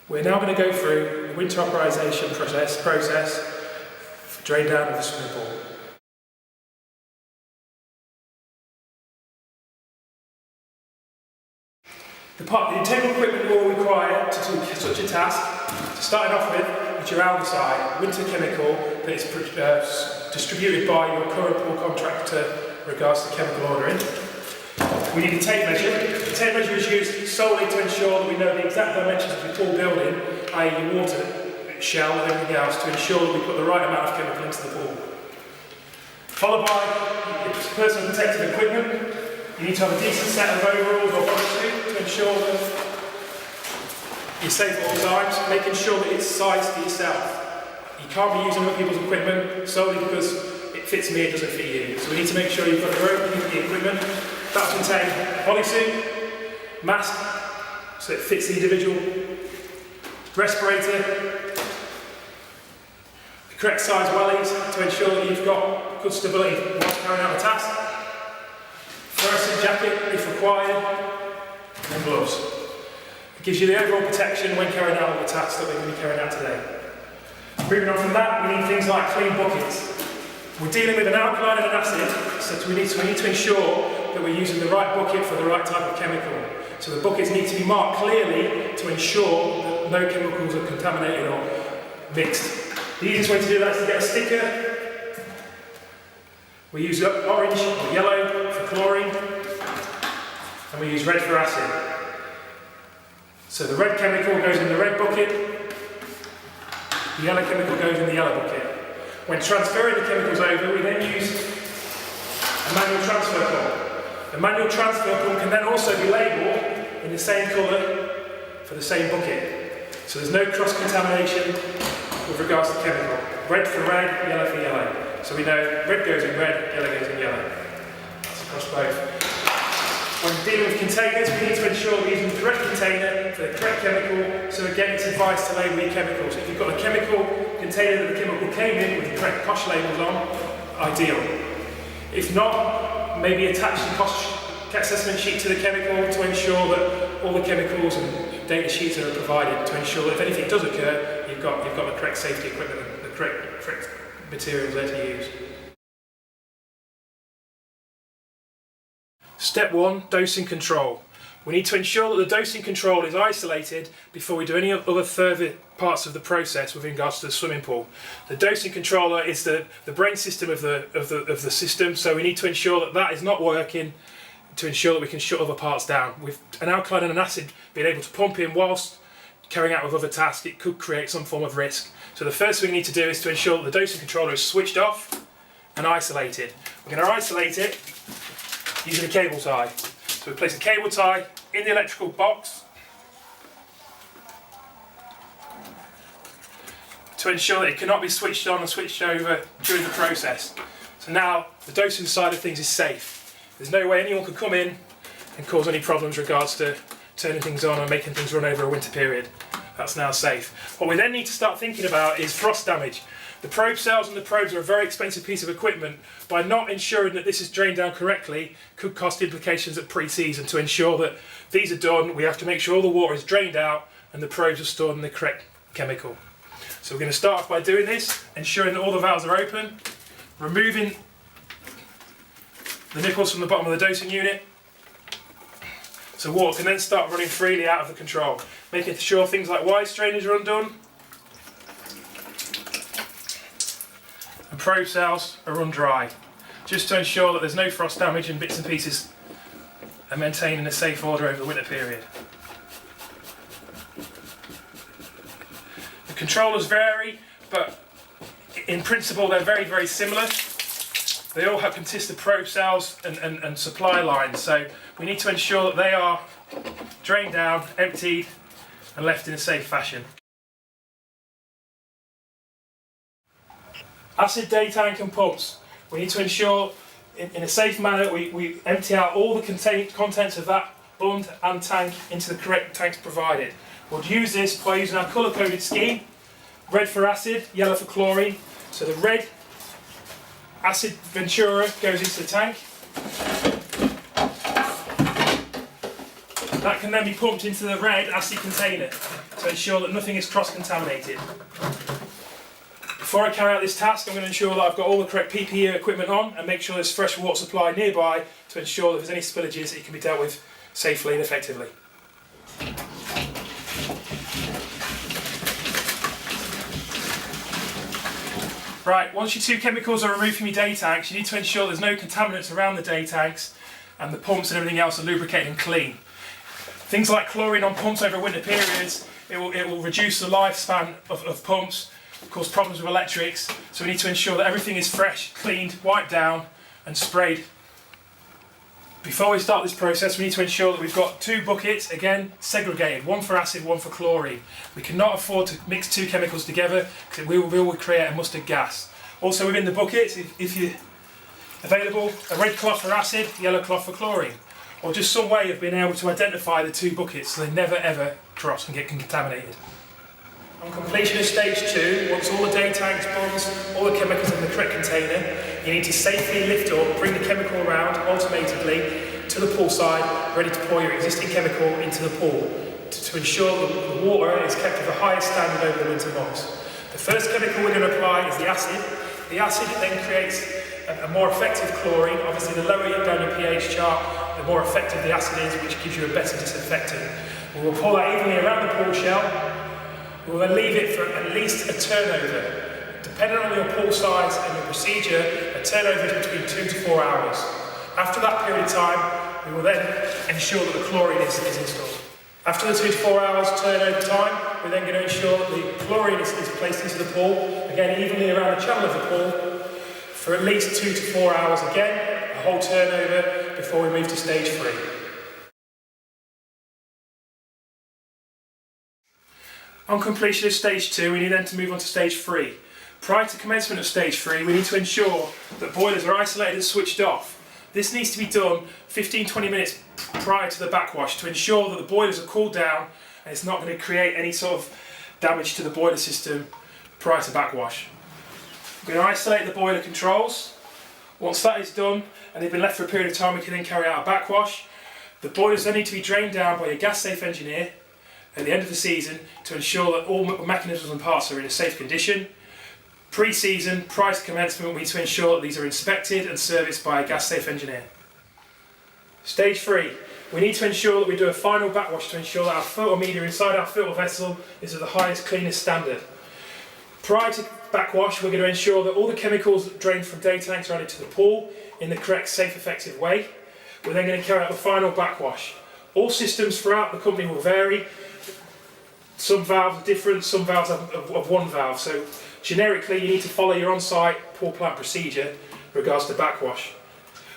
We're now going to go through the winterization process for drain down of the swimming pool. The integral equipment you will require to do such a task, to start off with, is your algicide, winter chemical that is distributed by your current pool contractor in regards to chemical ordering. We need a tape measure. The tape measure is used solely to ensure that we know the exact dimensions of the pool building, i.e. your water shell and everything else, to ensure that we put the right amount of chemical into the pool. Followed by your personal protective equipment. You need to have a decent set of overalls or bodysuit to ensure that you're safe at all times, making sure that it's sized to yourself. You can't be using other people's equipment solely because it fits me, it doesn't fit you. So we need to make sure you've got your own equipment. That will contain a bodysuit, mask, so it fits the individual, respirator, the correct size wellies to ensure that you've got good stability whilst carrying out the task, fluorescent jacket if required, and gloves. It gives you the overall protection when carrying out all the tasks that we're going to be carrying out today. Moving on from that, we need things like clean buckets. We're dealing with an alkaline and an acid, so we need to ensure that we're using the right bucket for the right type of chemical. So the buckets need to be marked clearly to ensure that no chemicals are contaminated or mixed. The easiest way to do that is to get a sticker. We use orange or yellow for chlorine, and we use red for acid. So the red chemical goes in the red bucket, the yellow chemical goes in the yellow bucket. When transferring the chemicals over, we then use a manual transfer pump. The manual transfer pump can then also be labelled in the same colour for the same bucket. So there's no cross-contamination with regards to chemical. Red for red, yellow for yellow. So we know red goes in red, yellow goes in yellow. That's across both. When dealing with containers, we need to ensure we're using the correct container for the correct chemical. So again, it's advised to label your chemicals. If you've got a chemical container that the chemical came in with the correct POSH labels on, ideal. If not, maybe attach the POSH assessment sheet to the chemical to ensure that all the chemicals and data sheets are provided to ensure that if anything does occur, you've got the correct safety equipment and the correct materials there to use. Step 1, dosing control. We need to ensure that the dosing control is isolated before we do any other further parts of the process with regards to the swimming pool. The dosing controller is the brain system of the system, so we need to ensure that that is not working to ensure that we can shut other parts down. With an alkaline and an acid being able to pump in whilst carrying out with other tasks, it could create some form of risk. So the first thing we need to do is to ensure that the dosing controller is switched off and isolated. We're going to isolate it using a cable tie. So we place a cable tie in the electrical box to ensure that it cannot be switched on and switched over during the process. So now the dosing side of things is safe. There's no way anyone could come in and cause any problems regards to turning things on and making things run over a winter period. That's now safe. What we then need to start thinking about is frost damage. The probe cells and the probes are a very expensive piece of equipment. By not ensuring that this is drained down correctly could cost implications at pre-season. To ensure that these are done, we have to make sure all the water is drained out and the probes are stored in the correct chemical. So we're going to start off by doing this, ensuring that all the valves are open, removing the nipples from the bottom of the dosing unit, so water can then start running freely out of the control, making sure things like wide strainers are undone and probe cells are run dry, just to ensure that there's no frost damage and bits and pieces are maintained in a safe order over the winter period. The controllers vary, but in principle they're very, very similar. They all consist of probe cells and supply lines, so we need to ensure that they are drained down, emptied and left in a safe fashion. Acid day tank and pumps. We need to ensure in a safe manner we empty out all the contents of that bund and tank into the correct tanks provided. We'll use this by using our colour coded scheme. Red for acid, yellow for chlorine. So the red acid Ventura goes into the tank. That can then be pumped into the red acid container. So to ensure that nothing is cross-contaminated. Before I carry out this task, I'm going to ensure that I've got all the correct PPE equipment on and make sure there's fresh water supply nearby to ensure that if there's any spillages, it can be dealt with safely and effectively. Right, once your 2 chemicals are removed from your day tanks, you need to ensure there's no contaminants around the day tanks and the pumps and everything else are lubricated and clean. Things like chlorine on pumps over winter periods, it will reduce the lifespan of pumps, cause problems with electrics, so we need to ensure that everything is fresh, cleaned, wiped down and sprayed. Before we start this process, we need to ensure that we've got 2 buckets, again segregated, one for acid, one for chlorine. We cannot afford to mix 2 chemicals together because we will create a mustard gas. Also within the buckets, if you're available, a red cloth for acid, yellow cloth for chlorine, or just some way of being able to identify the 2 buckets so they never ever cross and get contaminated. On completion of stage 2, once all the day tanks, ponds, all the chemicals in the correct container, you need to safely lift up, bring the chemical around alternately to the pool side, ready to pour your existing chemical into the pool to ensure that the water is kept of the highest standard over the winter months. The first chemical we're going to apply is the acid. The acid then creates a more effective chlorine. Obviously, the lower you down your pH chart, the more effective the acid is, which gives you a better disinfectant. We will pour that evenly around the pool shell. We will then leave it for at least a turnover. Depending on your pool size and your procedure, a turnover is between 2 to 4 hours. After that period of time, we will then ensure that the chlorine is installed. After the 2 to 4 hours turnover time, we're then going to ensure that the chlorine is placed into the pool, again evenly around the channel of the pool, for at least 2 to 4 hours again, a whole turnover before we move to stage 3. On completion of stage 2, we need then to move on to stage 3. Prior to commencement of stage 3, we need to ensure that boilers are isolated and switched off. This needs to be done 15-20 minutes prior to the backwash to ensure that the boilers are cooled down and it's not going to create any sort of damage to the boiler system prior to backwash. We're going to isolate the boiler controls. Once that is done and they've been left for a period of time, we can then carry out a backwash. The boilers then need to be drained down by a gas safe engineer at the end of the season to ensure that all mechanisms and parts are in a safe condition. Pre-season, prior to commencement, we need to ensure that these are inspected and serviced by a gas safe engineer. Stage 3, we need to ensure that we do a final backwash to ensure that our filter media inside our filter vessel is of the highest, cleanest standard. Prior to backwash, we're going to ensure that all the chemicals drained from day tanks are added to the pool in the correct, safe, effective way. We're then going to carry out the final backwash. All systems throughout the company will vary. Some valves are different, some valves have one valve, so generically you need to follow your on-site pool plant procedure in regards to backwash.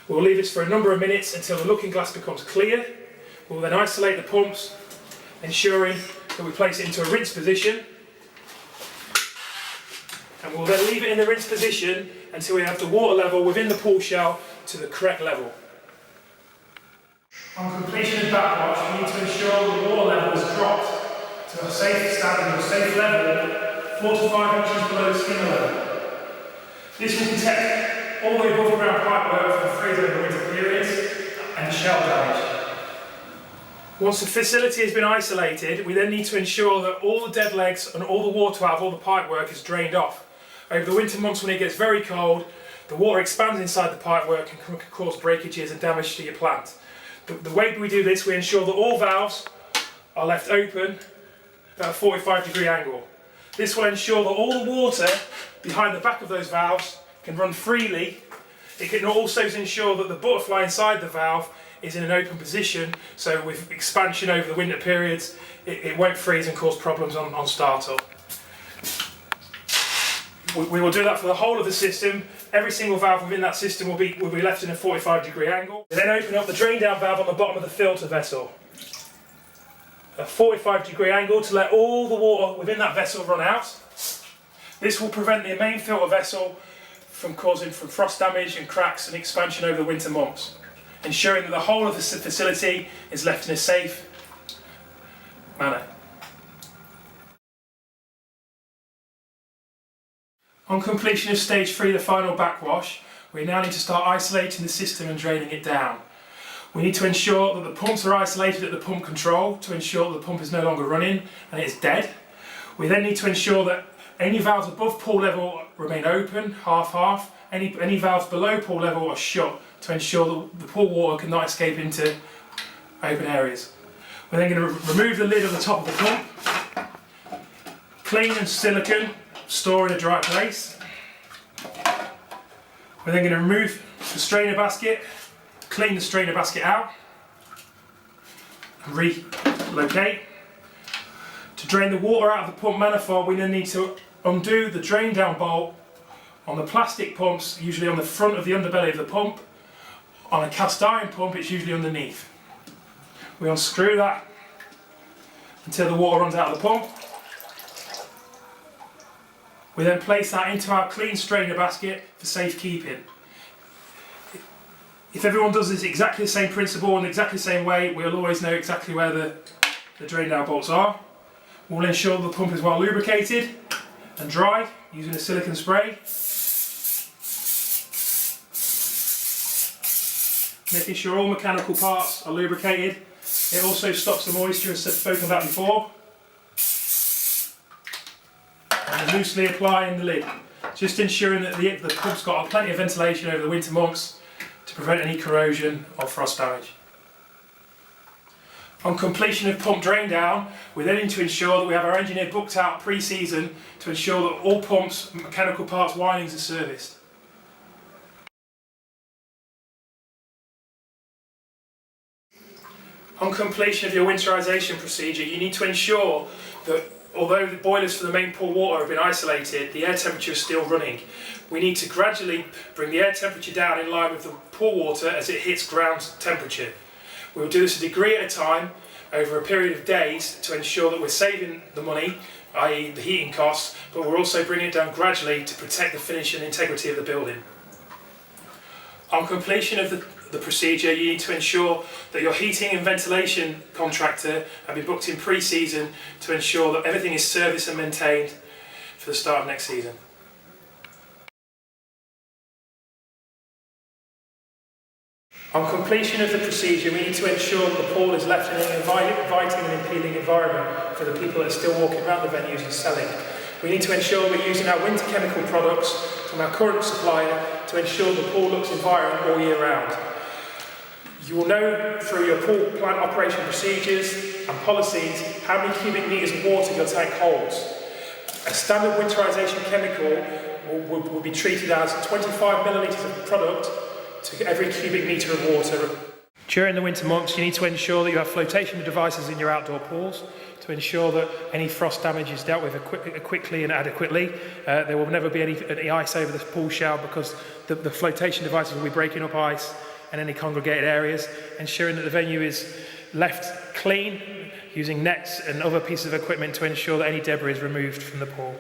We'll leave this for a number of minutes until the looking glass becomes clear. We'll then isolate the pumps, ensuring that we place it into a rinse position, and we'll then leave it in the rinse position until we have the water level within the pool shell to the correct level. On completion of backwash, we need to ensure the water level is dropped to a safe standard or safe level, 4 to 5 inches below skin level. This will protect all the above ground pipework from freeze over winter periods and shell damage. Once the facility has been isolated, we then need to ensure that all the dead legs and all the water out of all the pipework is drained off. Over the winter months when it gets very cold, the water expands inside the pipework and can cause breakages and damage to your plant. The way we do this, we ensure that all valves are left open at a 45-degree angle. This will ensure that all the water behind the back of those valves can run freely. It can also ensure that the butterfly inside the valve is in an open position, so with expansion over the winter periods, it won't freeze and cause problems on startup. We will do that for the whole of the system. Every single valve within that system will be left in a 45-degree angle. We then open up the drain down valve on the bottom of the filter vessel. A 45-degree angle to let all the water within that vessel run out. This will prevent the main filter vessel from causing frost damage and cracks and expansion over the winter months, ensuring that the whole of the facility is left in a safe manner. On completion of stage 3, the final backwash, we now need to start isolating the system and draining it down. We need to ensure that the pumps are isolated at the pump control to ensure that the pump is no longer running and it is dead. We then need to ensure that any valves above pool level remain open, half-half. Any valves below pool level are shut to ensure that the pool water cannot escape into open areas. We're then going to remove the lid on the top of the pump, clean and silicone, store in a dry place. We're then going to remove the strainer basket, clean the strainer basket out, and relocate. To drain the water out of the pump manifold, we then need to undo the drain down bolt on the plastic pumps, usually on the front of the underbelly of the pump. On a cast iron pump, it's usually underneath. We unscrew that until the water runs out of the pump. We then place that into our clean strainer basket for safekeeping. If everyone does this exactly the same principle and exactly the same way, we'll always know exactly where the drain down bolts are. We'll ensure the pump is well lubricated and dry using a silicone spray. Making sure all mechanical parts are lubricated. It also stops the moisture, as spoken about before. And loosely applying the lid, just ensuring that the pump's got plenty of ventilation over the winter months to prevent any corrosion or frost damage. On completion of pump drain down, we then need to ensure that we have our engineer booked out pre-season to ensure that all pumps, mechanical parts, windings are serviced. On completion of your winterisation procedure, you need to ensure that although the boilers for the main pool water have been isolated, the air temperature is still running. We need to gradually bring the air temperature down in line with the pool water as it hits ground temperature. We will do this a degree at a time over a period of days to ensure that we're saving the money, i.e. the heating costs, but we're also bringing it down gradually to protect the finish and integrity of the building. On completion of the procedure, you need to ensure that your heating and ventilation contractor have been booked in pre-season to ensure that everything is serviced and maintained for the start of next season. On completion of the procedure, we need to ensure that the pool is left in an inviting and appealing environment for the people that are still walking around the venues and selling. We need to ensure we're using our winter chemical products from our current supplier to ensure the pool looks inviting all year round. You will know through your pool plant operation procedures and policies how many cubic metres of water your tank holds. A standard winterisation chemical will be treated as 25 millilitres of product to every cubic metre of water. During the winter months, you need to ensure that you have flotation devices in your outdoor pools to ensure that any frost damage is dealt with quickly and adequately. There will never be any ice over the pool shell because the flotation devices will be breaking up ice and any congregated areas, ensuring that the venue is left clean using nets and other pieces of equipment to ensure that any debris is removed from the pool.